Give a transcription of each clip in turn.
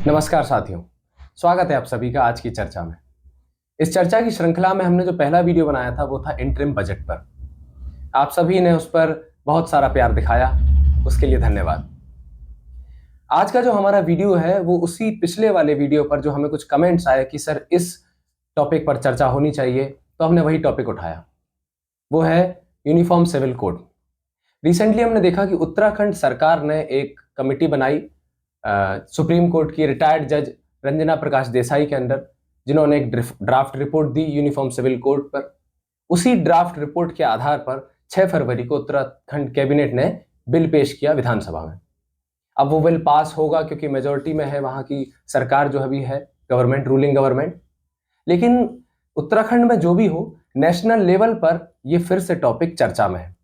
नमस्कार साथियों, स्वागत है आप सभी का आज की चर्चा में। इस चर्चा की श्रृंखला में हमने जो पहला वीडियो बनाया था वो था इंटरिम बजट पर। आप सभी ने उस पर बहुत सारा प्यार दिखाया, उसके लिए धन्यवाद। आज का जो हमारा वीडियो है वो उसी पिछले वाले वीडियो पर जो हमें कुछ कमेंट्स आए कि सर इस टॉपिक पर चर्चा होनी चाहिए, तो हमने वही टॉपिक उठाया। वो है यूनिफॉर्म सिविल कोड। रिसेंटली हमने देखा कि उत्तराखंड सरकार ने एक कमेटी बनाई सुप्रीम कोर्ट की रिटायर्ड जज रंजना प्रकाश देसाई के अंडर, जिन्होंने एक ड्राफ्ट रिपोर्ट दी यूनिफॉर्म सिविल कोड पर। उसी ड्राफ्ट रिपोर्ट के आधार पर 6 फरवरी को उत्तराखंड कैबिनेट ने बिल पेश किया विधानसभा में। अब वो बिल पास होगा क्योंकि मेजोरिटी में है वहां की सरकार जो अभी है, गवर्नमेंट, रूलिंग गवर्नमेंट। लेकिन उत्तराखंड में जो भी हो, नेशनल लेवल पर ये फिर से टॉपिक चर्चा में है।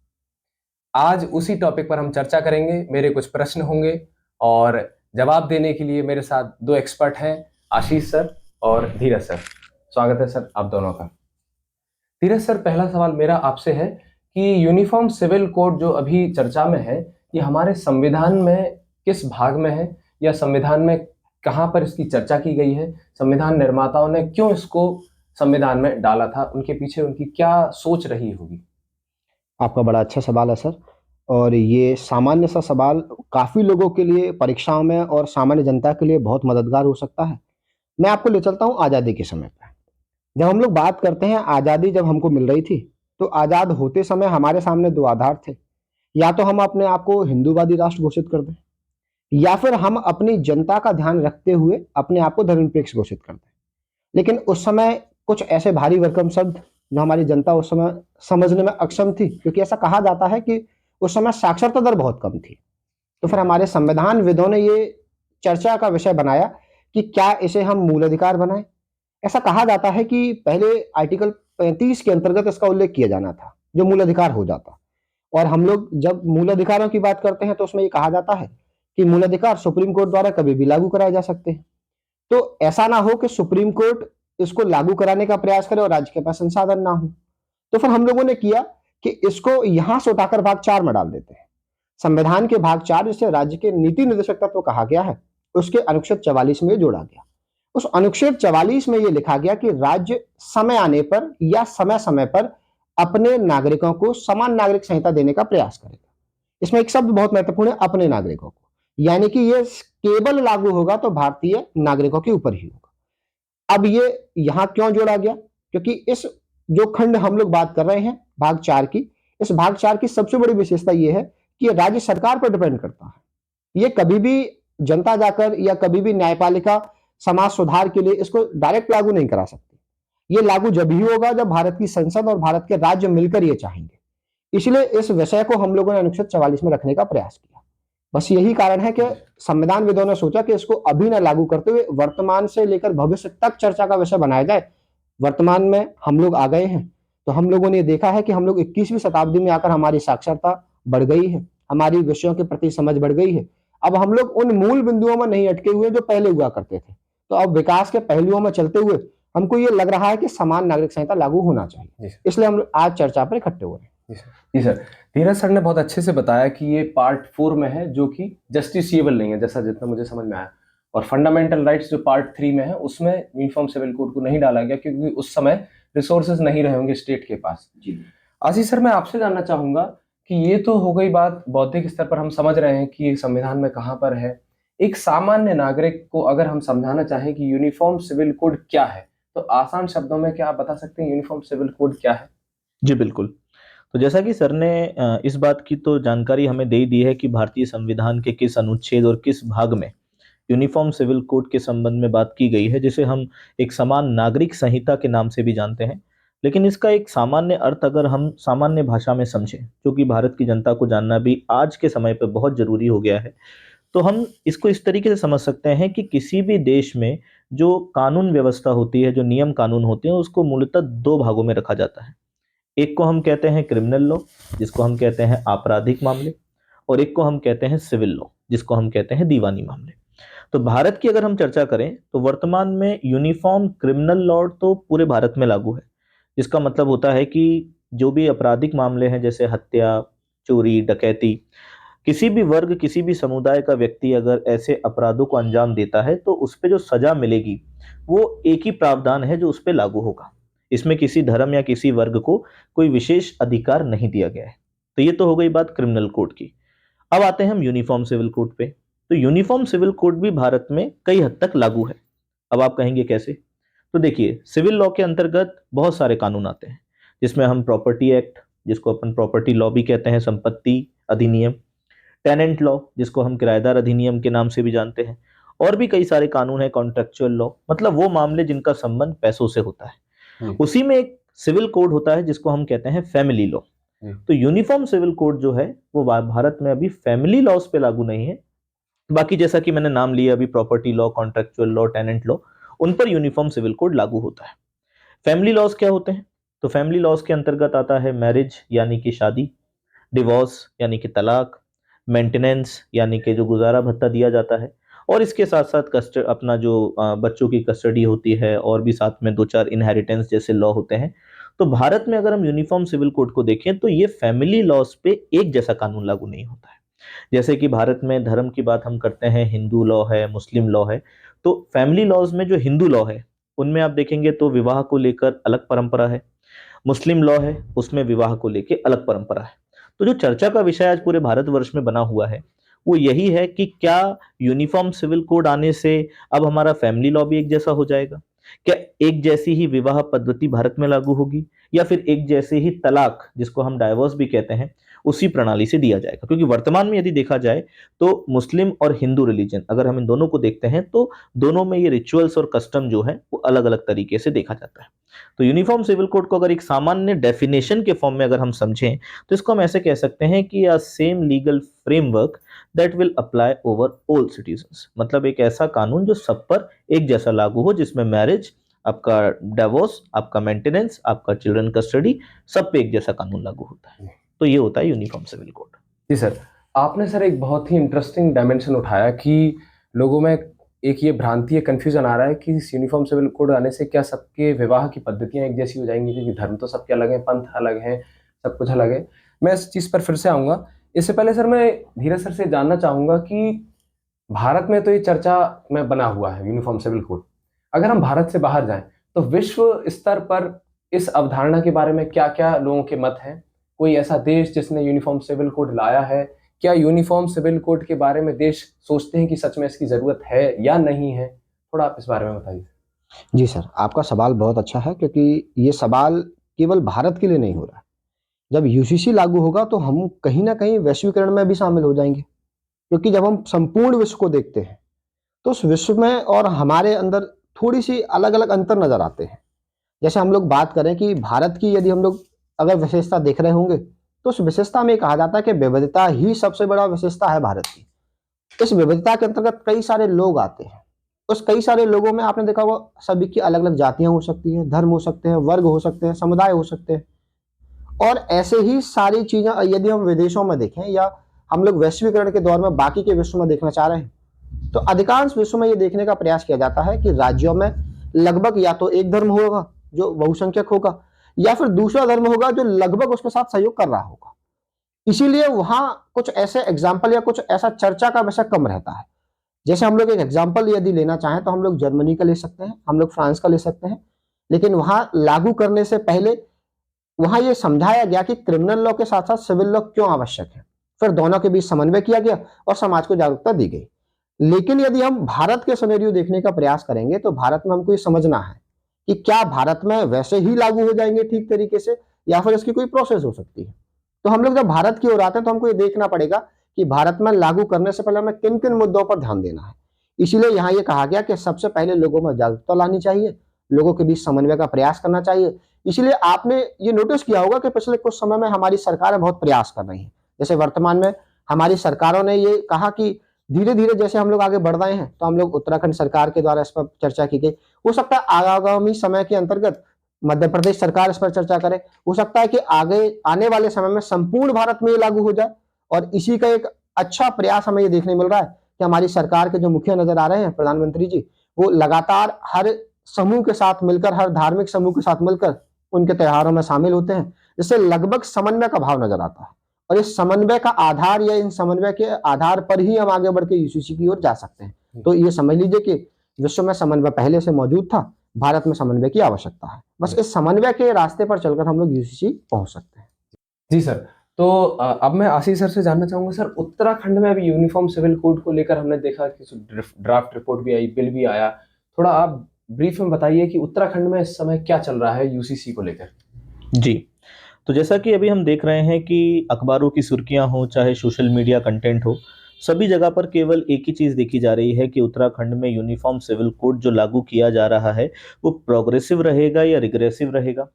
आज उसी टॉपिक पर हम चर्चा करेंगे। मेरे कुछ प्रश्न होंगे और जवाब देने के लिए मेरे साथ दो एक्सपर्ट हैं, आशीष सर और धीरज सर। स्वागत है सर आप दोनों का। धीरज सर, पहला सवाल मेरा आपसे है कि यूनिफॉर्म सिविल कोड जो अभी चर्चा में है, ये हमारे संविधान में किस भाग में है, या संविधान में कहाँ पर इसकी चर्चा की गई है? संविधान निर्माताओं ने क्यों इसको संविधान में डाला था? उनके पीछे उनकी क्या सोच रही होगी? आपका बड़ा अच्छा सवाल है सर। और ये सामान्य सा सवाल काफ़ी लोगों के लिए परीक्षाओं में और सामान्य जनता के लिए बहुत मददगार हो सकता है। मैं आपको ले चलता हूँ आज़ादी के समय पे। जब हम लोग बात करते हैं आज़ादी जब हमको मिल रही थी, तो आज़ाद होते समय हमारे सामने 2 आधार थे। या तो हम अपने आप को हिंदूवादी राष्ट्र घोषित कर दें, या फिर हम अपनी जनता का ध्यान रखते हुए अपने आप को धर्मनिरपेक्ष घोषित कर दें। लेकिन उस समय कुछ ऐसे भारी भरकम शब्द जो हमारी जनता उस समय समझने में अक्षम थी, क्योंकि ऐसा कहा जाता है कि उस समय साक्षरता दर बहुत कम थी। तो फिर हमारे संविधानविदों ने ये चर्चा का विषय बनाया कि क्या इसे हम मूल अधिकार बनाएं। ऐसा कहा जाता है कि पहले आर्टिकल 35 के अंतर्गत इसका उल्लेख किया जाना था, जो मूल अधिकार हो जाता। और हम लोग जब मूल अधिकारों की बात करते हैं तो उसमें ये कहा जाता है कि मूल अधिकार सुप्रीम कोर्ट द्वारा कभी भी लागू कराए जा सकते हैं। तो ऐसा ना हो कि सुप्रीम कोर्ट इसको लागू कराने का प्रयास करे और राज्य के पास संसाधन ना हो। तो फिर हम लोगों ने किया कि इसको यहां से उठाकर भाग 4 में डाल देते हैं। संविधान के भाग 4, जिसे राज्य के नीति निर्देशक तत्व कहा गया है, उसके अनुच्छेद 44 में जोड़ा गया। उस अनुच्छेद 44 में यह लिखा गया कि राज्य समय आने पर या समय समय पर अपने नागरिकों को समान नागरिक संहिता देने का प्रयास करेगा। इसमें एक शब्द बहुत महत्वपूर्ण है, अपने नागरिकों को, यानी कि ये केवल लागू होगा तो भारतीय नागरिकों के ऊपर ही होगा। अब ये यहां क्यों जोड़ा गया? क्योंकि इस जो खंड हम लोग बात कर रहे हैं भाग 4 की, इस भाग 4 की सबसे बड़ी विशेषता यह है कि ये राज्य सरकार पर डिपेंड करता है। ये कभी भी जनता जाकर या कभी भी न्यायपालिका समाज सुधार के लिए इसको डायरेक्ट लागू नहीं करा सकती। ये लागू जब ही होगा जब भारत की संसद और भारत के राज्य मिलकर ये चाहेंगे। इसलिए इस विषय को हम लोगों ने अनुच्छेद 44 में रखने का प्रयास किया। बस यही कारण है कि संविधानविदों ने सोचा कि इसको अभी ना लागू करते हुए वर्तमान से लेकर भविष्य तक चर्चा का विषय बनाया जाए। वर्तमान में हम लोग आ गए हैं, तो हम लोगों ने देखा है कि हम लोग 21वीं शताब्दी में आकर हमारी साक्षरता बढ़ गई है, हमारी विषयों के प्रति समझ बढ़ गई है। अब हम लोग उन मूल बिंदुओं में नहीं अटके हुए जो पहले हुआ करते थे। तो अब विकास के पहलुओं में चलते हुए हमको ये लग रहा है कि समान नागरिक संहिता लागू होना चाहिए। इसलिए हम लोग आज चर्चा पर इकट्ठे हुए हैं। जी सर, धीरज सर ने बहुत अच्छे से बताया कि ये पार्ट 4 में है, जो कि जस्टिसिएबल नहीं है, जैसा जितना मुझे समझ में आया। और फंडामेंटल राइट्स जो पार्ट 3 में है, उसमें यूनिफॉर्म सिविल कोड को नहीं डाला गया क्योंकि उस समय रिसोर्सेज नहीं रहे होंगे स्टेट के पास। जी आशीष सर, मैं आपसे जानना चाहूंगा कि ये तो हो गई बात बौद्धिक स्तर पर, हम समझ रहे हैं कि संविधान में कहाँ पर है। एक सामान्य नागरिक को अगर हम समझाना चाहें कि यूनिफॉर्म सिविल कोड क्या है, तो आसान शब्दों में क्या आप बता सकते हैं यूनिफॉर्म सिविल कोड क्या है? जी बिल्कुल। तो जैसा कि सर ने इस बात की तो जानकारी हमें दे ही दी है कि भारतीय संविधान के किस अनुच्छेद और किस भाग में यूनिफॉर्म सिविल कोड के संबंध में बात की गई है, जिसे हम एक समान नागरिक संहिता के नाम से भी जानते हैं। लेकिन इसका एक सामान्य अर्थ अगर हम सामान्य भाषा में समझें, क्योंकि भारत की जनता को जानना भी आज के समय पर बहुत जरूरी हो गया है, तो हम इसको इस तरीके से समझ सकते हैं कि किसी भी देश में जो कानून व्यवस्था होती है, जो नियम कानून होते हैं, उसको मूलतः 2 भागों में रखा जाता है। एक को हम कहते हैं क्रिमिनल लॉ, जिसको हम कहते हैं आपराधिक मामले, और एक को हम कहते हैं सिविल लॉ, जिसको हम कहते हैं दीवानी मामले। तो भारत की अगर हम चर्चा करें तो वर्तमान में यूनिफॉर्म क्रिमिनल लॉ तो पूरे भारत में लागू है। इसका मतलब होता है कि जो भी आपराधिक मामले हैं, जैसे हत्या, चोरी, डकैती किसी भी वर्ग, किसी भी समुदाय का व्यक्ति अगर ऐसे अपराधों को अंजाम देता है तो उस पे जो सजा मिलेगी वो एक ही प्रावधान है जो उस पे लागू होगा। इसमें किसी धर्म या किसी वर्ग को कोई विशेष अधिकार नहीं दिया गया है। तो ये तो हो गई बात क्रिमिनल कोड की। अब आते हैं हम यूनिफॉर्म सिविल कोड पे। तो यूनिफॉर्म सिविल कोड भी भारत में कई हद तक लागू है। अब आप कहेंगे कैसे? तो देखिए, सिविल लॉ के अंतर्गत बहुत सारे कानून आते हैं, जिसमें हम प्रॉपर्टी एक्ट, जिसको अपन प्रॉपर्टी लॉ भी कहते हैं, संपत्ति अधिनियम, टेनेंट लॉ जिसको हम किराएदार अधिनियम के नाम से भी जानते हैं, और भी कई सारे कानून है, कॉन्ट्रेक्चुअल लॉ, मतलब वो मामले जिनका संबंध पैसों से होता है। उसी में एक सिविल कोड होता है जिसको हम कहते हैं फैमिली लॉ। तो यूनिफॉर्म सिविल कोड जो है वो भारत में अभी फैमिली लॉज पे लागू नहीं है। बाकी जैसा कि मैंने नाम लिया अभी, property law, contractual law, tenant law, उन पर यूनिफॉर्म सिविल कोड लागू होता है। फैमिली लॉज क्या होते हैं? तो फैमिली लॉज के अंतर्गत आता है मैरिज यानी कि शादी, डिवोर्स यानी कि तलाक, मेंटेनेंस यानी कि जो गुजारा भत्ता दिया जाता है, और इसके साथ साथ अपना जो बच्चों की कस्टडी होती है, और भी साथ में 2-4 इनहेरिटेंस जैसे लॉ होते हैं। तो भारत में अगर हम यूनिफॉर्म सिविल कोड को देखें तो ये फैमिली लॉज पे एक जैसा कानून लागू नहीं होता है। जैसे कि भारत में धर्म की बात हम करते हैं, हिंदू लॉ है, मुस्लिम लॉ है, तो फैमिली लॉज में जो हिंदू लॉ है उनमें आप देखेंगे तो विवाह को लेकर अलग परंपरा है, मुस्लिम लॉ है उसमें विवाह को लेकर अलग परंपरा है। तो जो चर्चा का विषय आज पूरे भारतवर्ष में बना हुआ है वो यही है कि क्या यूनिफॉर्म सिविल कोड आने से अब हमारा फैमिली लॉ भी एक जैसा हो जाएगा? क्या एक जैसी ही विवाह पद्धति भारत में लागू होगी, या फिर एक जैसे ही तलाक, जिसको हम डाइवोर्स भी कहते हैं, उसी प्रणाली से दिया जाएगा? क्योंकि वर्तमान में यदि देखा जाए तो मुस्लिम और हिंदू रिलीजन, अगर हम इन दोनों को देखते हैं तो दोनों में ये रिचुअल्स और कस्टम जो है वो अलग अलग तरीके से देखा जाता है। तो यूनिफॉर्म सिविल कोड को अगर एक सामान्य डेफिनेशन के फॉर्म में अगर हम समझें तो इसको हम ऐसे कह सकते हैं कि अ same legal framework that will apply over all citizens, मतलब एक ऐसा कानून जो सब पर एक जैसा लागू हो, जिसमें मैरिज, आपका डिवोर्स, आपका मेंटेनेंस, आपका चिल्ड्रन कस्टडी, सब पे एक जैसा कानून लागू होता है। तो ये होता है यूनिफॉर्म सिविल कोड। जी सर, आपने सर एक बहुत ही इंटरेस्टिंग डायमेंशन उठाया कि लोगों में एक ये भ्रांति है, कंफ्यूजन आ रहा है कि इस यूनिफॉर्म सिविल कोड आने से क्या सबके विवाह की पद्धतियां एक जैसी हो जाएंगी, क्योंकि धर्म तो सबके अलग हैं, पंथ अलग हैं, सब कुछ अलग है। मैं इस चीज़ पर फिर से आऊँगा। इससे पहले सर मैं धीरज सर से जानना चाहूँगा कि भारत में तो ये चर्चा में बना हुआ है यूनिफॉर्म सिविल कोड, अगर हम भारत से बाहर जाएं तो विश्व स्तर पर इस अवधारणा के बारे में क्या क्या लोगों के मत हैं? कोई ऐसा देश जिसने यूनिफॉर्म सिविल कोड लाया है? क्या यूनिफॉर्म सिविल कोड के बारे में देश सोचते हैं कि सच में इसकी ज़रूरत है या नहीं है? थोड़ा आप इस बारे में बताइए। जी सर, आपका सवाल बहुत अच्छा है, क्योंकि ये सवाल केवल भारत के लिए नहीं हो रहा है। जब यूसीसी लागू होगा तो हम कहीं न कहीं वैश्वीकरण में भी शामिल हो जाएँगे, क्योंकि जब हम संपूर्ण विश्व को देखते हैं, तो उस विश्व में और हमारे अंदर थोड़ी-सी अलग-अलग अंतर नज़र आते हैं। जैसे हम लोग बात करें कि भारत की यदि हम लोग अगर विशेषता देख रहे होंगे, तो उस विशेषता में ये कहा जाता है कि विविधता ही सबसे बड़ा विशेषता है भारत की। इस विविधता के अंतर्गत कई सारे लोग आते हैं। उस कई सारे लोगों में आपने देखा होगा सभी की अलग-अलग जातियाँ हो सकती हैं, धर्म हो सकते हैं, वर्ग हो सकते हैं, समुदाय हो सकते हैं। और ऐसे ही सारी चीज़ें यदि हम विदेशों में देखें या हम लोग वैश्वीकरण के दौर में बाकी के विश्व में देखना चाह रहे हैं, तो अधिकांश विश्व में ये देखने का प्रयास किया जाता है कि राज्यों में लगभग या तो एक धर्म होगा जो बहुसंख्यक होगा, या फिर दूसरा धर्म होगा जो लगभग उसके साथ सहयोग कर रहा होगा। इसीलिए वहाँ कुछ ऐसे एग्जाम्पल या कुछ ऐसा चर्चा का विषय कम रहता है। जैसे हम लोग एक एग्जाम्पल यदि लेना चाहें तो हम लोग जर्मनी का ले सकते हैं, हम लोग फ्रांस का ले सकते हैं, लेकिन वहाँ लागू करने से पहले वहाँ ये समझाया गया कि क्रिमिनल लॉ के साथ साथ सिविल लॉ क्यों आवश्यक है। फिर दोनों के बीच समन्वय किया गया और समाज को जागरूकता दी गई। लेकिन यदि हम भारत के सिनेरियो देखने का प्रयास करेंगे तो भारत में हमको ये समझना है कि क्या भारत में वैसे ही लागू हो जाएंगे ठीक तरीके से, या फिर इसकी कोई प्रोसेस हो सकती है। तो हम लोग जब भारत की ओर आते हैं तो हमको ये देखना पड़ेगा कि भारत में लागू करने से पहले हमें किन किन मुद्दों पर ध्यान देना है। इसीलिए यहाँ ये कहा गया कि सबसे पहले लोगों में जागरूकता लानी चाहिए, लोगों के बीच समन्वय का प्रयास करना चाहिए। इसीलिए आपने ये नोटिस किया होगा कि पिछले कुछ समय में हमारी सरकारें बहुत प्रयास कर रही हैं। जैसे वर्तमान में हमारी सरकारों ने ये कहा कि धीरे-धीरे जैसे हम लोग आगे बढ़ रहे हैं, तो हम लोग उत्तराखंड सरकार के द्वारा इस पर चर्चा की गई। हो सकता है आगामी समय के अंतर्गत मध्य प्रदेश सरकार इस पर चर्चा करे। हो सकता है कि आगे आने वाले समय में संपूर्ण भारत में ये लागू हो जाए, और इसी का एक अच्छा प्रयास हमें ये देखने मिल रहा है कि हमारी सरकार के जो मुखिया नजर आ रहे हैं, प्रधानमंत्री जी, वो लगातार हर समूह के साथ मिलकर, हर धार्मिक समूह के साथ मिलकर उनके त्योहारों में शामिल होते हैं, जिससे लगभग समन्वय का भाव नजर आता है। और इस समन्वय का आधार या इन समन्वय के आधार पर ही हम आगे बढ़ के यूसीसी की ओर जा सकते हैं। तो ये समझ लीजिए कि विश्व में समन्वय पहले से मौजूद था, भारत में समन्वय की आवश्यकता है। बस इस समन्वय के रास्ते पर चलकर हम लोग यूसीसी पहुंच सकते हैं। जी सर। तो अब मैं आशीष सर से जानना चाहूंगा सर, उत्तराखंड में अभी यूनिफॉर्म सिविल कोड को लेकर हमने देखा कि ड्राफ्ट रिपोर्ट भी आई, बिल भी आया। थोड़ा आप ब्रीफ में बताइए कि उत्तराखंड में इस समय क्या चल रहा है यूसीसी को लेकर। जी, तो जैसा कि अभी हम देख रहे हैं कि अखबारों की सुर्खियां हो, चाहे सोशल मीडिया कंटेंट हो, सभी जगह पर केवल एक ही चीज़ देखी जा रही है कि उत्तराखंड में यूनिफॉर्म सिविल कोड जो लागू किया जा रहा है वो प्रोग्रेसिव रहेगा या रिग्रेसिव रहेगा।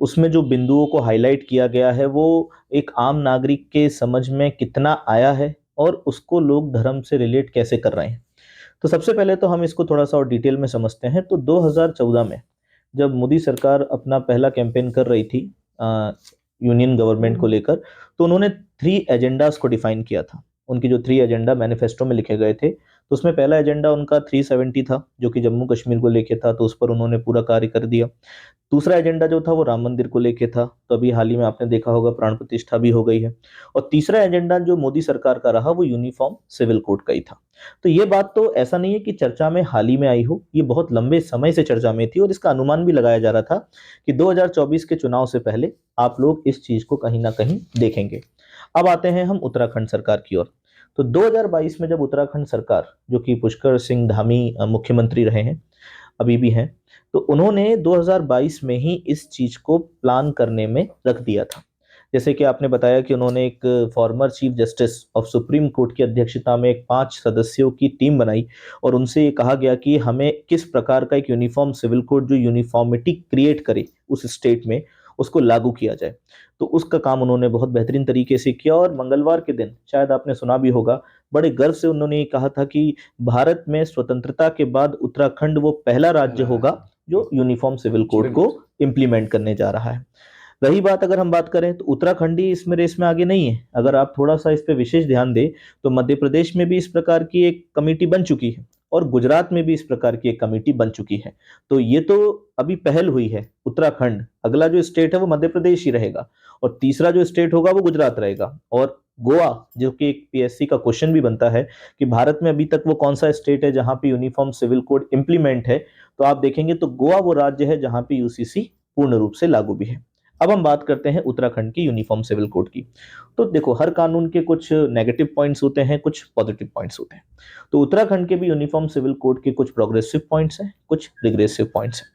उसमें जो बिंदुओं को हाईलाइट किया गया है वो एक आम नागरिक के समझ में कितना आया है और उसको लोग धर्म से रिलेट कैसे कर रहे हैं। तो सबसे पहले तो हम इसको थोड़ा सा और डिटेल में समझते हैं। तो 2014 में जब मोदी सरकार अपना पहला कैंपेन कर रही थी यूनियन गवर्नमेंट को लेकर, तो उन्होंने 3 एजेंडास को डिफाइन किया था। उनकी जो 3 एजेंडा मैनिफेस्टो में लिखे गए थे, तो उसमें पहला एजेंडा उनका 370 था, जो कि जम्मू कश्मीर को लेके था, तो उस पर उन्होंने पूरा कार्य कर दिया। दूसरा एजेंडा जो था वो राम मंदिर को लेके था, तो अभी हाल ही में आपने देखा होगा प्राण प्रतिष्ठा भी हो गई है। और तीसरा एजेंडा जो मोदी सरकार का रहा वो यूनिफॉर्म सिविल कोड का ही था। तो ये बात तो ऐसा नहीं है कि चर्चा में हाल ही में आई हो, ये बहुत लंबे समय से चर्चा में थी और इसका अनुमान भी लगाया जा रहा था कि 2024 के चुनाव से पहले आप लोग इस चीज को कहीं ना कहीं देखेंगे। अब आते हैं हम उत्तराखंड सरकार की ओर। तो 2022 में जब उत्तराखंड सरकार, जो कि पुष्कर सिंह धामी मुख्यमंत्री रहे हैं, अभी भी हैं, तो उन्होंने 2022 में ही इस चीज को प्लान करने में रख दिया था। जैसे कि आपने बताया कि उन्होंने एक former chief justice of supreme court की अध्यक्षता में एक 5 सदस्यों की टीम बनाई और उनसे ये कहा गया कि हमें किस प्रकार का एक यूनिफॉर्म सिविल कोड जो यूनिफॉर्मिटी क्रिएट करे उस स्टेट में, उसको लागू किया जाए। तो उसका काम उन्होंने बहुत बेहतरीन तरीके से किया और मंगलवार के दिन, शायद आपने सुना भी होगा, बड़े गर्व से उन्होंने ये कहा था कि भारत में स्वतंत्रता के बाद उत्तराखंड वो पहला राज्य होगा जो यूनिफॉर्म सिविल कोड को इम्प्लीमेंट करने जा रहा है। रही बात, अगर हम बात करें तो उत्तराखंड ही इसमें रेस में आगे नहीं है। अगर आप थोड़ा सा इस पे विशेष ध्यान दें तो मध्य प्रदेश में भी इस प्रकार की एक कमेटी बन चुकी है और गुजरात में भी इस प्रकार की एक कमेटी बन चुकी है। तो ये तो अभी पहल हुई है उत्तराखंड, अगला जो स्टेट है वो मध्य प्रदेश ही रहेगा और तीसरा जो स्टेट होगा वो गुजरात रहेगा। और गोवा, जो कि एक पीएससी का क्वेश्चन भी बनता है कि भारत में अभी तक वो कौन सा स्टेट है जहां पे यूनिफॉर्म सिविल कोड इंप्लीमेंट है, तो आप देखेंगे तो गोवा वो राज्य है जहां पे यूसीसी पूर्ण रूप से लागू भी है। अब हम बात करते हैं उत्तराखंड की यूनिफॉर्म सिविल कोड की। तो देखो, हर कानून के कुछ नेगेटिव पॉइंट्स होते हैं, कुछ पॉजिटिव पॉइंट्स होते हैं। तो उत्तराखंड के भी यूनिफॉर्म सिविल कोड के कुछ प्रोग्रेसिव पॉइंट्स हैं, कुछ रिग्रेसिव पॉइंट्स हैं।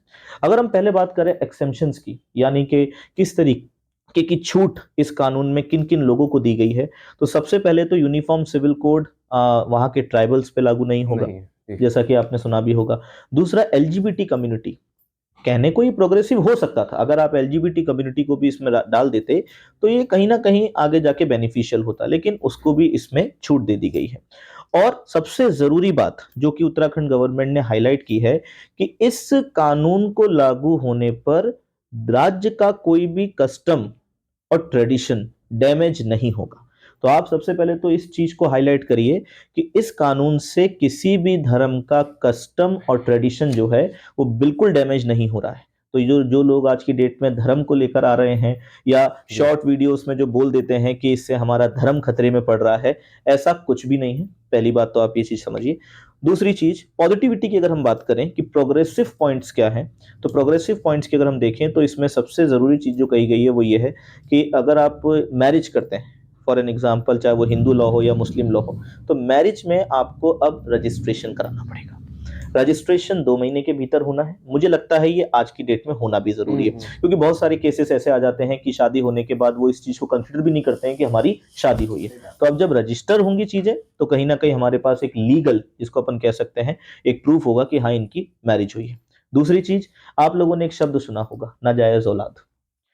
अगर हम पहले बात करें एक्सेम्पशंस की, यानी कि किस तरीके की छूट इस कानून में किन किन लोगों को दी गई है, तो सबसे पहले तो यूनिफॉर्म सिविल कोड वहां के ट्राइबल्स पे लागू नहीं होगा, जैसा कि आपने सुना भी होगा। दूसरा, एलजीबीटी कम्युनिटी, कहने को ये प्रोग्रेसिव हो सकता था, अगर आप एलजीबीटी कम्युनिटी को भी इसमें डाल देते तो ये कहीं ना कहीं आगे जाके बेनिफिशियल होता, लेकिन उसको भी इसमें छूट दे दी गई है। और सबसे जरूरी बात जो कि उत्तराखंड गवर्नमेंट ने हाईलाइट की है कि इस कानून को लागू होने पर राज्य का कोई भी कस्टम और ट्रेडिशन डैमेज नहीं होगा। तो आप सबसे पहले तो इस चीज को हाईलाइट करिए कि इस कानून से किसी भी धर्म का कस्टम और ट्रेडिशन जो है वो बिल्कुल डैमेज नहीं हो रहा है। तो जो जो लोग आज की डेट में धर्म को लेकर आ रहे हैं या शॉर्ट वीडियोस में जो बोल देते हैं कि इससे हमारा धर्म खतरे में पड़ रहा है, ऐसा कुछ भी नहीं है। पहली बात तो आप ये चीज समझिए। दूसरी चीज, पॉजिटिविटी की अगर हम बात करें कि प्रोग्रेसिव पॉइंट्स क्या हैं, तो प्रोग्रेसिव पॉइंट्स की अगर हम देखें तो इसमें सबसे जरूरी चीज जो कही गई है वो ये है कि अगर आप मैरिज करते हैं, फॉर एन एग्जाम्पल, चाहे वो हिंदू लॉ हो या मुस्लिम लॉ हो, तो मैरिज में आपको अब रजिस्ट्रेशन कराना पड़ेगा। रजिस्ट्रेशन 2 महीने के भीतर होना है। मुझे लगता है ये आज की डेट में होना भी जरूरी है, क्योंकि बहुत सारे केसेस ऐसे आ जाते हैं कि शादी होने के बाद वो इस चीज को कंसिडर भी नहीं करते हैं कि हमारी शादी हुई है। तो अब जब रजिस्टर होंगी चीजें तो कहीं ना कहीं हमारे पास एक लीगल, जिसको अपन कह सकते हैं, एक प्रूफ होगा कि हाँ इनकी मैरिज हुई है। दूसरी चीज, आप लोगों ने एक शब्द सुना होगा, नाजायज औलाद।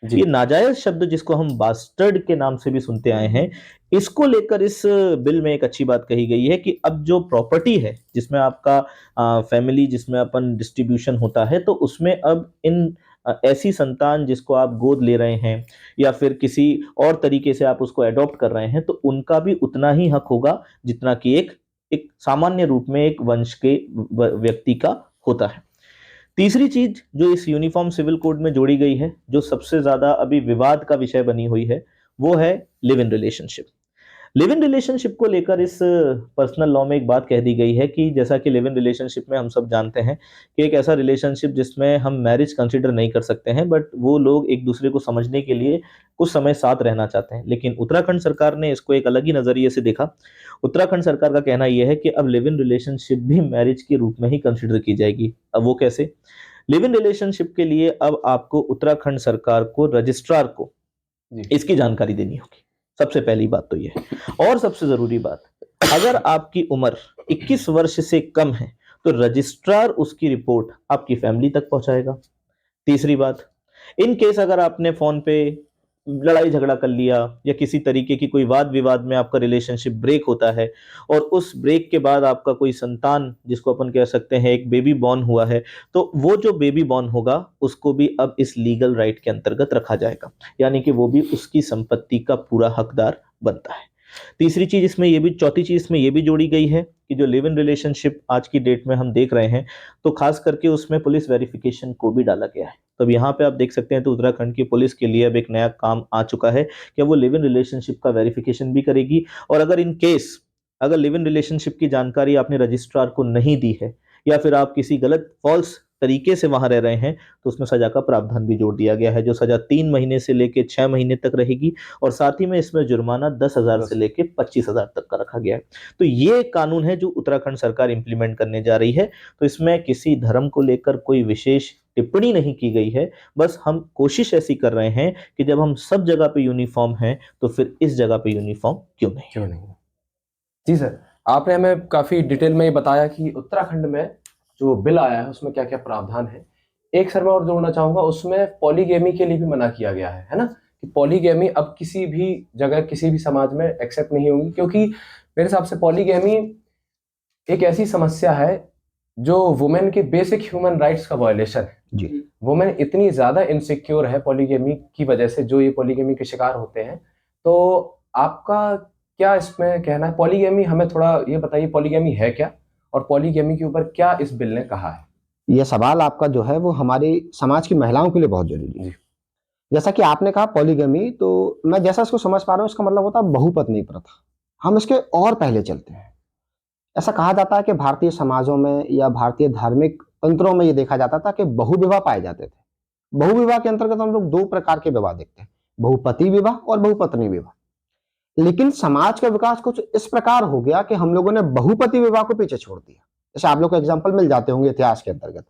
ये नाजायज शब्द जिसको हम बास्टर्ड के नाम से भी सुनते आए हैं, इसको लेकर इस बिल में एक अच्छी बात कही गई है कि अब जो प्रॉपर्टी है जिसमें आपका फैमिली, जिसमें अपन डिस्ट्रीब्यूशन होता है, तो उसमें अब इन ऐसी संतान जिसको आप गोद ले रहे हैं या फिर किसी और तरीके से आप उसको अडॉप्ट कर रहे हैं, तो उनका भी उतना ही हक होगा जितना कि एक सामान्य रूप में एक वंश के व्यक्ति का होता है। तीसरी चीज जो इस यूनिफॉर्म सिविल कोड में जोड़ी गई है, जो सबसे ज्यादा अभी विवाद का विषय बनी हुई है, वो है live in relationship. Live in relationship को लेकर इस पर्सनल लॉ में एक बात कह दी गई है कि जैसा कि लिव इन रिलेशनशिप में हम सब जानते हैं कि एक ऐसा रिलेशनशिप जिसमें हम मैरिज कंसिडर नहीं कर सकते हैं, बट वो लोग एक दूसरे को समझने के लिए कुछ समय साथ रहना चाहते हैं। लेकिन उत्तराखंड सरकार ने इसको एक अलग ही नजरिए से देखा। उत्तराखंड सरकार का कहना यह है कि अब लिव इन रिलेशनशिप भी मैरिज के रूप में ही कंसिडर की जाएगी। अब वो कैसे? लिव इन रिलेशनशिप के लिए अब आपको उत्तराखंड सरकार को, रजिस्ट्रार को इसकी जानकारी देनी होगी। सबसे पहली बात तो ये है। और सबसे जरूरी बात, अगर आपकी उम्र 21 वर्ष से कम है तो रजिस्ट्रार उसकी रिपोर्ट आपकी फैमिली तक पहुंचाएगा। तीसरी बात, इन केस अगर आपने फोन पे लड़ाई झगड़ा कर लिया या किसी तरीके की कोई वाद विवाद में आपका रिलेशनशिप ब्रेक होता है और उस ब्रेक के बाद आपका कोई संतान, जिसको अपन कह सकते हैं एक बेबी बॉर्न हुआ है, तो वो जो बेबी बॉर्न होगा उसको भी अब इस लीगल राइट के अंतर्गत रखा जाएगा, यानी कि वो भी उसकी संपत्ति का पूरा हकदार बनता है। तीसरी चीज इसमें ये भी, चौथी चीज इसमें ये भी जोड़ी गई है कि जो लिव इन रिलेशनशिप आज की डेट में हम देख रहे हैं, तो खास करके उसमें पुलिस वेरिफिकेशन को भी डाला गया है। तो अब यहाँ पे आप देख सकते हैं तो उत्तराखंड की पुलिस के लिए अब एक नया काम आ चुका है कि वो लिव इन रिलेशनशिप का वेरिफिकेशन भी करेगी। और अगर इन केस अगर लिव इन रिलेशनशिप की जानकारी आपने रजिस्ट्रार को नहीं दी है या फिर आप किसी गलत फॉल्स तरीके से वहां रह रहे हैं, तो उसमें सजा का प्रावधान भी जोड़ दिया गया है, जो सजा 3 महीने से लेकर 6 महीने तक रहेगी। और साथ ही में इसमें जुर्माना 10,000 से लेकर 25,000 तक का रखा गया है। तो ये कानून है जो उत्तराखंड सरकार इंप्लीमेंट करने जा रही है। तो इसमें किसी धर्म को लेकर कोई विशेष टिप्पणी नहीं की गई है, बस हम कोशिश ऐसी कर रहे हैं कि जब हम सब जगह पे यूनिफॉर्म हैं तो फिर इस जगह पे यूनिफॉर्म क्यों नहीं। जी सर, आपने हमें काफी डिटेल में ये बताया कि उत्तराखंड में जो बिल आया है उसमें क्या क्या प्रावधान है। एक सर मैं और जोड़ना चाहूंगा, उसमें पॉलीगेमी के लिए भी मना किया गया है ना, कि पॉलीगेमी अब किसी भी जगह किसी भी समाज में एक्सेप्ट नहीं होगी, क्योंकि मेरे हिसाब से पॉलीगेमी एक ऐसी समस्या है जो वुमेन के बेसिक ह्यूमन राइट्स का वायलेशन है जी। वुमेन इतनी ज्यादा इनसिक्योर है पॉलीगेमी की वजह से, जो ये पॉलीगेमी के शिकार होते हैं। तो आपका क्या इसमें कहना है? पॉलीगेमी, हमें थोड़ा ये बताइए, पॉलीगेमी है क्या और पॉलीगेमी के ऊपर क्या इस बिल ने कहा है? ये सवाल आपका जो है वो हमारी समाज की महिलाओं के लिए बहुत जरूरी है। जैसा कि आपने कहा पॉलीगमी, तो मैं जैसा इसको समझ पा रहा हूँ इसका मतलब होता है बहुपत्नी प्रथा। हम इसके और पहले चलते हैं। ऐसा कहा जाता है कि भारतीय समाजों में या भारतीय धार्मिक तंत्रों में ये देखा जाता था कि बहुविवाह पाए जाते थे। बहुविवाह के अंतर्गत हम लोग 2 प्रकार के विवाह देखते हैं, बहुपति विवाह और बहुपत्नी विवाह। लेकिन समाज का विकास कुछ इस प्रकार हो गया कि हम लोगों ने बहुपति विवाह को पीछे छोड़ दिया। जैसे आप लोग को एग्जाम्पल मिल जाते होंगे इतिहास के अंतर्गत।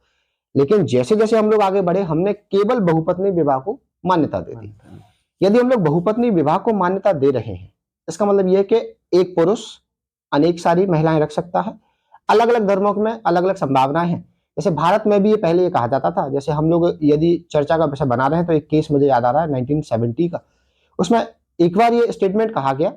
लेकिन जैसे जैसे हम लोग आगे बढ़े, हमने केवल बहुपत्नी विवाह को मान्यता दे दी। यदि हम लोग बहुपत्नी विवाह को मान्यता दे रहे हैं, इसका मतलब यह है कि एक पुरुष अनेक सारी महिलाएं रख सकता है। अलग अलग धर्मों में अलग अलग संभावनाएं हैं। जैसे भारत में भी ये पहले ये कहा जाता था, जैसे हम लोग यदि चर्चा का विषय बना रहे हैं तो एक केस मुझे याद आ रहा है 1970 का। उसमें एक बार ये स्टेटमेंट कहा गया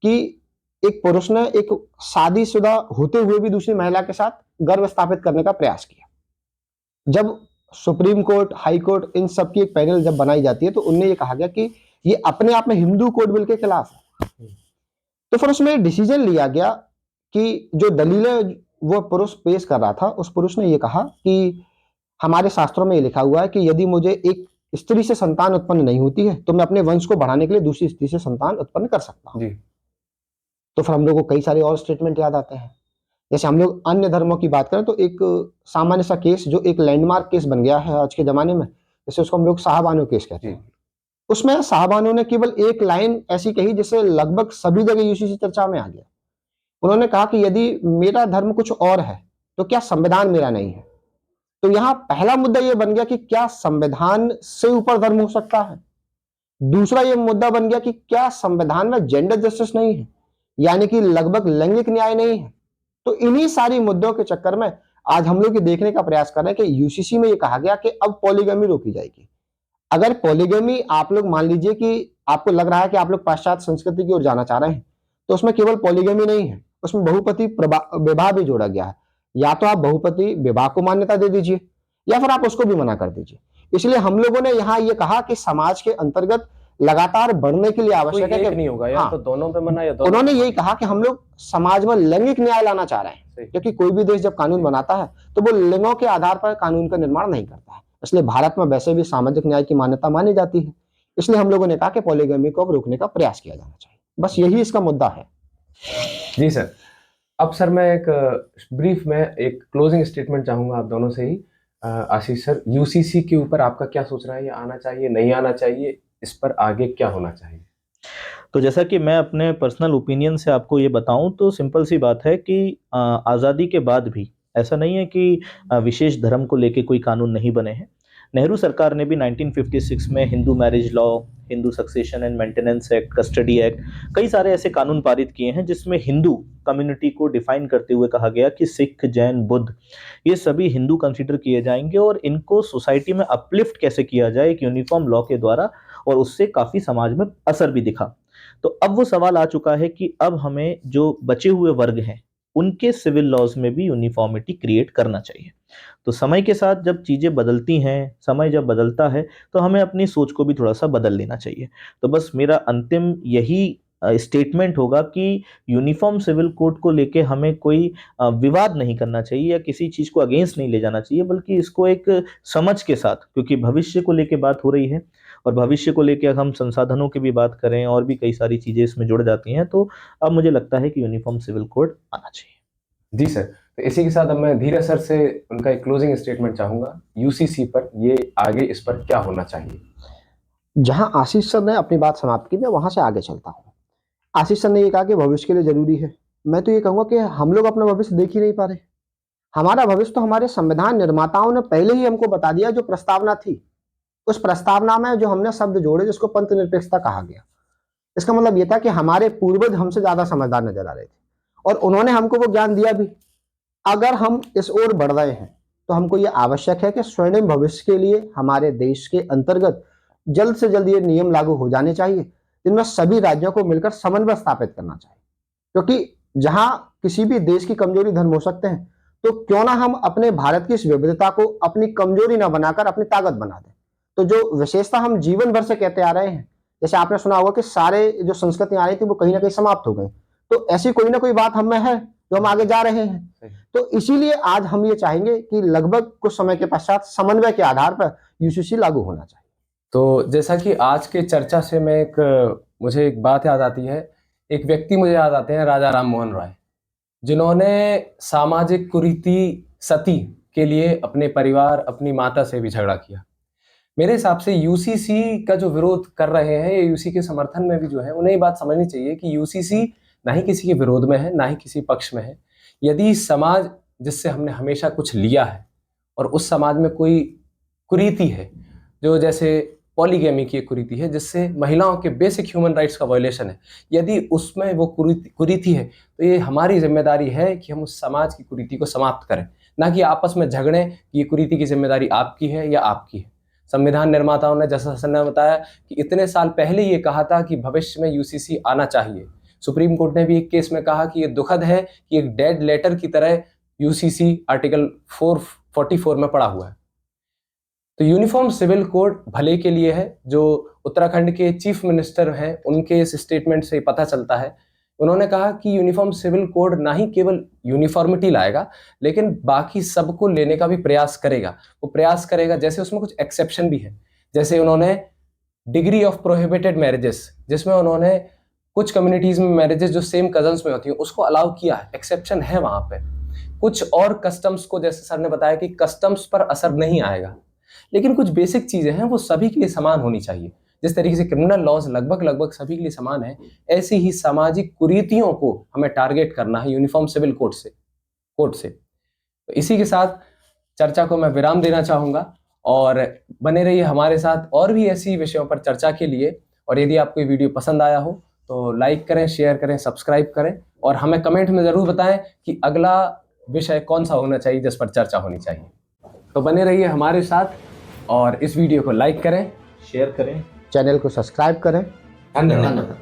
कि एक पुरुष ने एक शादीशुदा होते हुए भी दूसरी महिला के साथ गर्भ स्थापित करने का प्रयास किया। जब सुप्रीम कोर्ट, हाई कोर्ट, इन सब की एक पैनल जब बनाई जाती है तो उनने ये कहा गया कि ये अपने आप में हिंदू कोड बिल के खिलाफ है। तो फिर उसमें डिसीजन लिया गया कि जो दलीलें वो पुरुष पेश कर रहा था, उस पुरुष ने ये कहा कि हमारे शास्त्रों में ये लिखा हुआ है कि यदि मुझे एक स्त्री से संतान उत्पन्न नहीं होती है तो मैं अपने वंश को बढ़ाने के लिए दूसरी स्त्री से संतान उत्पन्न कर सकता हूं। तो फिर हम लोग को कई सारे और स्टेटमेंट याद आते हैं। जैसे हम लोग अन्य धर्मों की बात करें तो एक सामान्य सा केस जो एक लैंडमार्क केस बन गया है आज के जमाने में, जैसे उसको हम लोग साहबानो केस कहते हैं। उसमें साहबानो ने केवल एक लाइन ऐसी कही जिससे लगभग सभी जगह यूसीसी चर्चा में आ गया। उन्होंने कहा कि यदि मेरा धर्म कुछ और है तो क्या संविधान मेरा नहीं है? तो यहां पहला मुद्दा यह बन गया कि क्या संविधान से ऊपर धर्म हो सकता है। दूसरा यह मुद्दा बन गया कि क्या संविधान में जेंडर जस्टिस नहीं है, यानी कि लगभग लैंगिक न्याय नहीं है। तो इन्हीं सारी मुद्दों के चक्कर में आज हम लोग ये देखने का प्रयास कर रहे हैं कि यूसीसी में ये कहा गया कि अब पॉलीगमी रोकी जाएगी। अगर पॉलीगमी आप लोग मान लीजिए कि आपको लग रहा है कि आप लोग पाश्चात्य संस्कृति की ओर जाना चाह रहे हैं, तो उसमें केवल पॉलीगमी नहीं है, उसमें बहुपति विवाह भी जोड़ा गया है। या तो आप बहुपति विवाह को मान्यता दे दीजिए या फिर आप उसको भी मना कर दीजिए। इसलिए हम लोगों ने यहाँ ये कहा कि समाज के अंतर्गत लगातार बढ़ने के लिए आवश्यक है कि नहीं होगा या तो दोनों पे मना या दोनों। उन्होंने यही कहा कि हम लोग समाज में लैंगिक न्याय लाना चाह रहे हैं, क्योंकि कोई भी देश जब कानून बनाता है तो वो लिंगों के आधार पर कानून का निर्माण नहीं करता है। इसलिए भारत में वैसे भी सामाजिक न्याय की मान्यता मानी जाती है। इसलिए हम लोगों ने कहा कि पॉलीगमी को अब रोकने का प्रयास किया जाना चाहिए। बस यही इसका मुद्दा है। जी सर। अब सर मैं एक ब्रीफ में एक क्लोजिंग स्टेटमेंट चाहूंगा आप दोनों से ही। आशीष सर, यूसीसी के ऊपर आपका क्या सोचना है? ये आना चाहिए, नहीं आना चाहिए? इस पर आगे क्या होना चाहिए? तो जैसा कि मैं अपने पर्सनल ओपिनियन से आपको ये बताऊं तो सिंपल सी बात है कि आज़ादी के बाद भी ऐसा नहीं है कि विशेष धर्म को लेके कोई कानून नहीं बने हैं। नेहरू सरकार ने भी 1956 में Hindu marriage law, Hindu succession and maintenance act, custody act, कई सारे ऐसे कानून पारित किए हैं जिसमें हिंदू कम्युनिटी को डिफाइन करते हुए कहा गया कि सिख, जैन, बुद्ध ये सभी हिंदू कंसीडर किए जाएंगे और इनको सोसाइटी में अपलिफ्ट कैसे किया जाए एक यूनिफॉर्म लॉ के द्वारा, और उससे काफ़ी समाज में असर भी दिखा। तो अब वो सवाल आ चुका है कि अब हमें जो बचे हुए वर्ग हैं उनके सिविल लॉज में भी यूनिफॉर्मिटी क्रिएट करना चाहिए। तो समय के साथ जब चीज़ें बदलती हैं, समय जब बदलता है, तो हमें अपनी सोच को भी थोड़ा सा बदल लेना चाहिए। तो बस मेरा अंतिम यही स्टेटमेंट होगा कि यूनिफॉर्म सिविल कोड को लेके हमें कोई विवाद नहीं करना चाहिए या किसी चीज़ को अगेंस्ट नहीं ले जाना चाहिए, बल्कि इसको एक समझ के साथ, क्योंकि भविष्य को लेके बात हो रही है और भविष्य को लेके अगर हम संसाधनों की भी बात करें और भी कई सारी चीज़ें इसमें जुड़ जाती हैं, तो अब मुझे लगता है कि यूनिफॉर्म सिविल कोड आना चाहिए। जी सर। तो इसी के साथ अब मैं धीरज सर से उनका एक क्लोजिंग स्टेटमेंट चाहूंगा यूसीसी पर, ये आगे इस पर क्या होना चाहिए? जहां आशीष सर ने अपनी बात समाप्त की, मैं वहां से आगे चलता हूं। आशीष सर ने ये कहा कि भविष्य के लिए जरूरी है। मैं तो ये कहूंगा कि हम लोग अपना भविष्य देख ही नहीं पा रहे। हमारा भविष्य तो हमारे संविधान निर्माताओं ने पहले ही हमको बता दिया। जो प्रस्तावना थी, उस प्रस्तावना में जो हमने शब्द जोड़े, जिसको पंथ निरपेक्षता कहा गया, इसका मतलब यह था कि हमारे पूर्वज हमसे ज्यादा समझदार नजर आ रहे थे और उन्होंने हमको वो ज्ञान दिया भी। अगर हम इस ओर बढ़ रहे हैं तो हमको ये आवश्यक है कि स्वर्णिम भविष्य के लिए हमारे देश के अंतर्गत जल्द से जल्द ये नियम लागू हो जाने चाहिए, जिनमें सभी राज्यों को मिलकर समन्वय स्थापित करना चाहिए। क्योंकि जहां किसी भी देश की कमजोरी धर्म हो सकते हैं, तो क्यों ना हम अपने भारत की इस विविधता को अपनी कमजोरी ना बनाकर अपनी ताकत बना दें। तो जो विशेषता हम जीवन भर से कहते आ रहे हैं, जैसे आपने सुना होगा कि सारे जो संस्कृतियां आ रही थी वो कहीं ना कहीं समाप्त हो गई, तो ऐसी कोई ना कोई बात हम में है जो हम आगे जा रहे हैं। तो इसीलिए आज हम ये चाहेंगे कि लगभग कुछ समय के पश्चात समन्वय के आधार पर यूसीसी लागू होना चाहिए। तो जैसा कि आज के चर्चा से मुझे एक बात याद आती है, एक व्यक्ति मुझे याद आते हैं, राजा राम मोहन राय, जिन्होंने सामाजिक कुरीति सती के लिए अपने परिवार, अपनी माता से भी झगड़ा किया। मेरे हिसाब से यूसीसी का जो विरोध कर रहे हैं, यूसी के समर्थन में भी जो है, उन्हें ये बात समझनी चाहिए कि यूसीसी ना ही किसी के विरोध में है, ना ही किसी पक्ष में है। यदि समाज जिससे हमने हमेशा कुछ लिया है और उस समाज में कोई कुरीति है, जो जैसे पॉलीगैमी की एक कुरीति है, जिससे महिलाओं के बेसिक ह्यूमन राइट्स का वायलेशन है, यदि उसमें वो कुरीति है, तो ये हमारी जिम्मेदारी है कि हम उस समाज की कुरीति को समाप्त करें, ना कि आपस में झगड़ें कि ये कुरीति की जिम्मेदारी आपकी है या आपकी है। संविधान निर्माताओं ने, जैसा सर ने बताया, कि इतने साल पहले ये कहा था कि भविष्य में यूसीसी आना चाहिए। सुप्रीम कोर्ट ने भी एक केस में कहा कि ये दुखद है कि एक डेड लेटर की तरह यूसीसी आर्टिकल 444 में पड़ा हुआ है। तो यूनिफॉर्म सिविल कोड भले के लिए है, जो उत्तराखंड के चीफ मिनिस्टर हैं, उनके इस स्टेटमेंट से पता चलता है। उन्होंने कहा कि यूनिफॉर्म सिविल कोड ना ही केवल यूनिफॉर्मिटी लाएगा, लेकिन बाकी सबको लेने का भी प्रयास करेगा। वो प्रयास करेगा, जैसे उसमें कुछ एक्सेप्शन भी है, जैसे उन्होंने डिग्री ऑफ प्रोहिबिटेड मैरिजेस, जिसमें उन्होंने कुछ कम्युनिटीज में मैरिजेस जो सेम कजन्स में होती हैं उसको अलाउ किया है, एक्सेप्शन है वहां पे। कुछ और कस्टम्स को, जैसे सर ने बताया कि कस्टम्स पर असर नहीं आएगा, लेकिन कुछ बेसिक चीजें हैं वो सभी के लिए समान होनी चाहिए। जिस तरीके से क्रिमिनल लॉज लगभग सभी के लिए समान है, ऐसी ही सामाजिक कुरीतियों को हमें टारगेट करना है यूनिफॉर्म सिविल कोड से। तो इसी के साथ चर्चा को मैं विराम देना चाहूंगा और बने रहिए हमारे साथ और भी ऐसी विषयों पर चर्चा के लिए। और यदि आपको ये वीडियो पसंद आया हो तो लाइक करें, शेयर करें, सब्सक्राइब करें और हमें कमेंट में जरूर बताएं कि अगला विषय कौन सा होना चाहिए जिस पर चर्चा होनी चाहिए। तो बने रहिए हमारे साथ और इस वीडियो को लाइक करें, शेयर करें, चैनल को सब्सक्राइब करें। धन्यवाद।